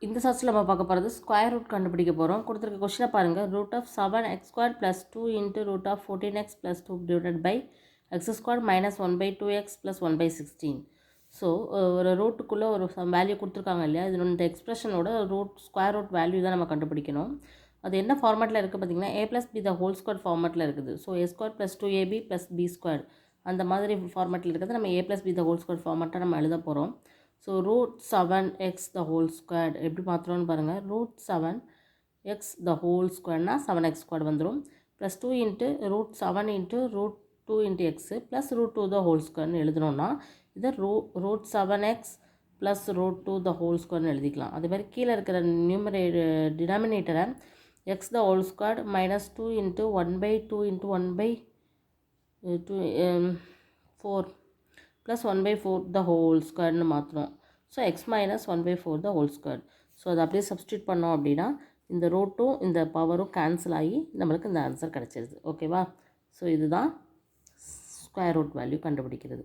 இந்த சர்ச்சில் நம்ம பார்க்க போகிறது ஸ்கொயர் ரூட் கண்டுபிடிக்க போகிறோம். கொடுத்துருக்க கொஸ்டினை பாருங்கள். Root of 7x² + 2 into root of 14x + 2 divided by x² - 1/2x + 1/16. So ஒரு ரூட்டுக்குள்ளே ஒரு வேல்யூ கொடுத்துருக்காங்க இல்லையா, இது இந்த எக்ஸ்பிரஷனோட ஸ்கொயர் ரூட் வேல்யூ தான் நம்ம கண்டுபிடிக்கணும். அது என்ன ஃபார்மேட்டில் இருக்குது பார்த்திங்கன்னா, a + b the whole square ஃபார்மேட்டில் இருக்குது. ஸோ a² + 2ab + b² அந்த மாதிரி ஃபார்மேட்டில் இருக்கிறது நம்ம a + b the whole square ஃபார்மேட்டாக நம்ம எழுத போகிறோம். ஸோ √7x த ஹோல் ஸ்கொயர் எப்படி மாற்றுறோன்னு பாருங்கள். √7x த ஹோல் ஸ்கொயர்னா 7x² வந்துடும். Plus 2 into √7 into √2 into x plus √2 த ஹோல் ஸ்கொயர்னு எழுதணும்னா இதை √7x ப்ளஸ் √2 த ஹோல் ஸ்கொயர்னு எழுதிக்கலாம். அதே மாதிரி கீழே இருக்கிற டினாமினேட்டரை x the whole square -2 into 1/2 into 1/4 plus 1/4 the whole ஸ்கொயர்னு மாற்றணும். So x minus 1/4 the whole square. So அதை அப்படியே சப்ஸ்டியூட் பண்ணோம் அப்படின்னா இந்த ரூட்டும் இந்த பவரும் கேன்சல் ஆகி நம்மளுக்கு இந்த ஆன்சர் கிடச்சிருது. ஓகேவா? ஸோ இதுதான் ஸ்கொயர் ரூட் வேல்யூ கண்டுபிடிக்கிறது.